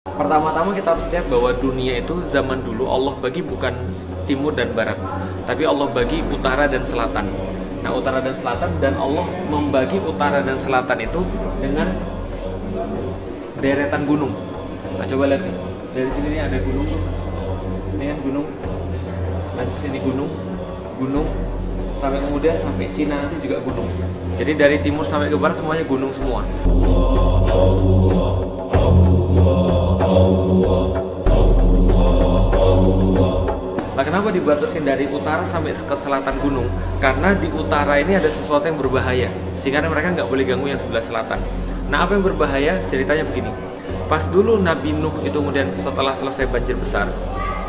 Pertama-tama kita harus lihat bahwa dunia itu zaman dulu Allah bagi bukan timur dan barat, tapi Allah bagi utara dan selatan. Nah, utara dan selatan, dan Allah membagi utara dan selatan itu dengan deretan gunung. Nah, coba lihat nih. Dari sini nih ada gunung. Ini kan gunung. Nah, di sini gunung, gunung sampai kemudian sampai Cina nanti juga gunung. Jadi dari timur sampai ke barat semuanya gunung semua. Nah, kenapa dibatasin dari utara sampai ke selatan gunung? Karena di utara ini ada sesuatu yang berbahaya, sehingga mereka nggak boleh ganggu yang sebelah selatan. Nah, apa yang berbahaya? Ceritanya begini. Pas dulu Nabi Nuh itu kemudian setelah selesai banjir besar,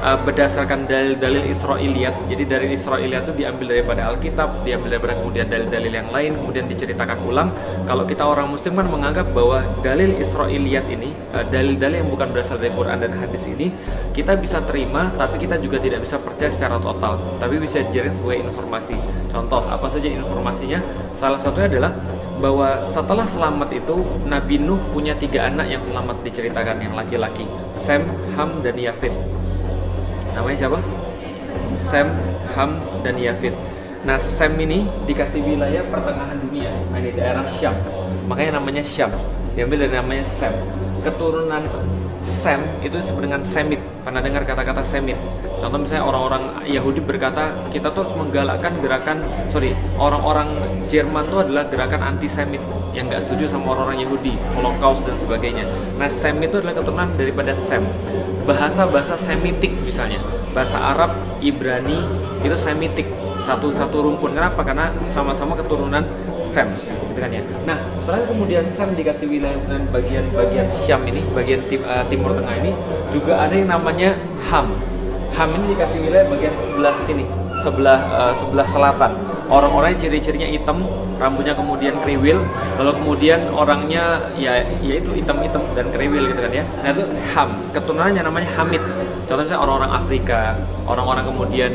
berdasarkan dalil-dalil Israiliyat, jadi dari Israiliyat itu diambil daripada Alkitab, diambil daripada kemudian dalil-dalil yang lain, kemudian diceritakan ulang. Kalau kita orang Muslim kan menganggap bahwa dalil Israiliyat ini, dalil-dalil yang bukan berasal dari Quran dan hadis ini, kita bisa terima, tapi kita juga tidak bisa percaya secara total, tapi bisa dijadikan sebagai informasi. Contoh, apa saja informasinya? Salah satunya adalah bahwa setelah selamat itu Nabi Nuh punya 3 anak yang selamat, diceritakan yang laki-laki, Sem, Ham, dan Yafid. Namanya siapa? Sem, Ham, dan Yafid. Nah, Sem ini dikasih wilayah pertengahan dunia, di daerah Syam. Makanya namanya Syam. Diambil dari namanya Sem. Keturunan Sem itu disebut dengan Semit. Pernah dengar kata-kata Semit? Contoh misalnya orang-orang Yahudi berkata, kita terus menggalakkan gerakan, orang-orang Jerman itu adalah gerakan anti-Semit yang nggak setuju sama orang-orang Yahudi, Holocaust dan sebagainya. Nah, Sem itu adalah keturunan daripada Sem. Bahasa-bahasa Semitik misalnya, bahasa Arab, Ibrani itu Semitik, satu rumpun. Kenapa? Karena sama-sama keturunan Sem, gitu kan ya. Nah, setelah kemudian Sem dikasih wilayah dan bagian Syam ini, bagian timur tengah ini, juga ada yang namanya Ham. Ham ini dikasih wilayah bagian sebelah sini, sebelah selatan. Orang-orangnya ciri-cirinya hitam, rambutnya kemudian kriwil, lalu kemudian orangnya yaitu hitam-hitam dan kriwil gitu kan ya. Nah, itu Ham, keturunannya namanya Hamid. Contohnya orang-orang Afrika, orang-orang kemudian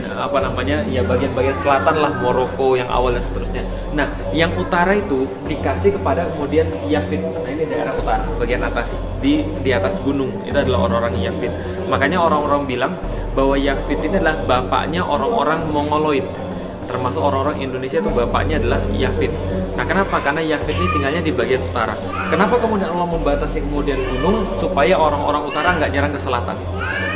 bagian-bagian selatan lah, Maroko yang awal dan seterusnya. Nah, yang utara itu dikasih kepada kemudian Yafid. Nah, ini daerah utara, bagian atas di atas gunung, itu adalah orang-orang Yafid. Makanya orang-orang bilang bahwa Yafid ini adalah bapaknya orang-orang Mongoloid. Termasuk orang-orang Indonesia itu bapaknya adalah Yafid. Nah, kenapa? Karena Yafid ini tinggalnya di bagian utara. Kenapa kemudian Allah membatasi kemudian gunung supaya orang-orang utara nggak nyerang ke selatan?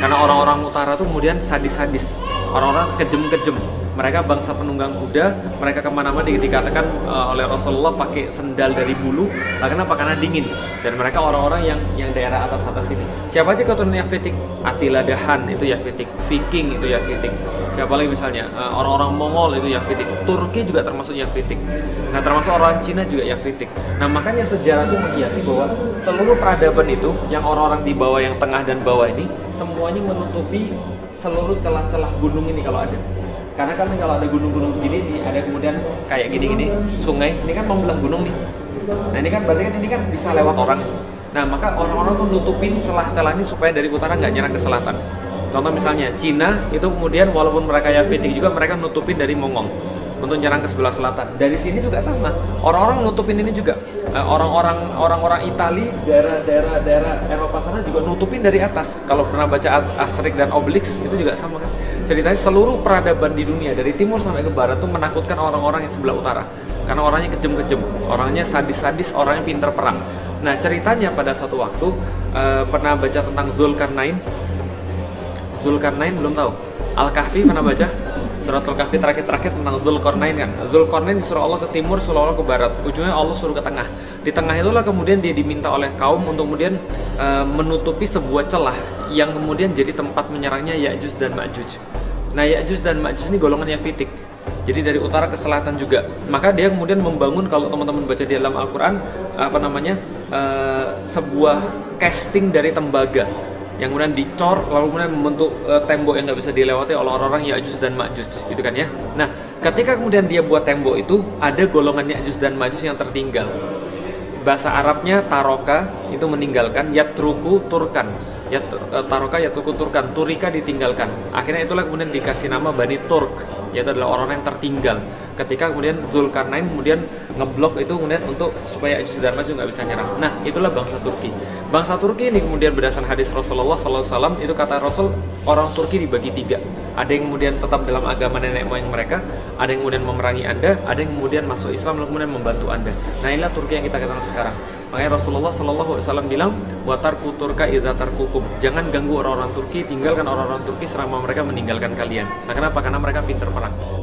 Karena orang-orang utara itu kemudian sadis-sadis, orang-orang kejem-kejem. Mereka bangsa penunggang kuda, mereka kemana-mana dikatakan oleh Rasulullah pakai sendal dari bulu. Nah, kenapa? Karena dingin. Dan mereka orang-orang yang daerah atas-atas ini. Siapa aja keturunan Yafitik? Attila Dahan itu Yafitik, Viking itu Yafitik. Siapa lagi misalnya? Orang-orang Mongol itu Yafitik. Turki juga termasuk Yafitik. Nah, termasuk orang Cina juga Yafitik. Nah, makanya sejarah itu menghiasi bahwa seluruh peradaban itu, yang orang-orang di bawah, yang tengah dan bawah ini, semuanya menutupi seluruh celah-celah gunung ini kalau ada. Karena kan kalau ada gunung-gunung begini, ada kemudian kayak gini-gini sungai, ini kan membelah gunung nih. Nah, ini kan berarti kan ini kan bisa lewat orang. Nah, maka orang-orang tuh nutupin celah-celah ini supaya dari utara nggak nyerang ke selatan. Contoh misalnya Cina itu kemudian walaupun mereka Yafitik juga, mereka nutupin dari Mongol untuk nyerang ke sebelah selatan. Dari sini juga sama. Orang-orang nutupin ini juga. Orang-orang Itali, daerah Eropa sana juga nutupin dari atas. Kalau pernah baca Asterix dan Obelix itu juga sama kan. Ceritanya seluruh peradaban di dunia dari timur sampai ke barat tuh menakutkan orang-orang yang sebelah utara. Karena orangnya kejem-kejem, orangnya sadis-sadis, orangnya pintar perang. Nah, ceritanya pada suatu waktu pernah baca tentang Zulkarnain. Zulkarnain belum tahu. Al-Kahfi pernah baca? Surat Al-Kahfi terakhir tentang Zulkarnain kan. Zulkarnain disuruh Allah ke timur, suruh Allah ke barat. Ujungnya Allah suruh ke tengah. Di tengah itulah kemudian dia diminta oleh kaum untuk kemudian menutupi sebuah celah yang kemudian jadi tempat menyerangnya Ya'juj dan Ma'juj. Nah, Ya'juj dan Ma'juj ini golongan Yafitik. Jadi dari utara ke selatan juga. Maka dia kemudian membangun, kalau teman-teman baca di dalam Al-Quran, sebuah casting dari tembaga yang kemudian dicor, lalu kemudian membentuk tembok yang nggak bisa dilewati oleh orang-orang Ya'juj dan Ma'juj, gitu kan ya. Nah, ketika kemudian dia buat tembok itu, ada golongan Ya'juj dan Ma'juj yang tertinggal. Bahasa Arabnya taroka itu meninggalkan, yatruku turkan, taroka yatruku turkan, turika ditinggalkan. Akhirnya itulah kemudian dikasih nama Bani Turk. yaitu adalah orang yang tertinggal. Ketika kemudian Zulkarnain kemudian ngeblok itu kemudian untuk supaya Ya'juj dan Ma'juj nggak bisa nyerang. Nah, itulah bangsa Turki. Bangsa Turki ini kemudian berdasarkan hadis Rasulullah SAW, itu kata Rasul, orang Turki dibagi 3. Ada yang kemudian tetap dalam agama nenek moyang mereka, ada yang kemudian memerangi Anda, ada yang kemudian masuk Islam lalu kemudian membantu Anda. Nah, inilah Turki yang kita kenal sekarang. Makanya Rasulullah SAW bilang, watarku turka idza tarkukum. Jangan ganggu orang-orang Turki, tinggalkan orang-orang Turki selama mereka meninggalkan kalian. Nah, kenapa? Karena mereka pintar perang.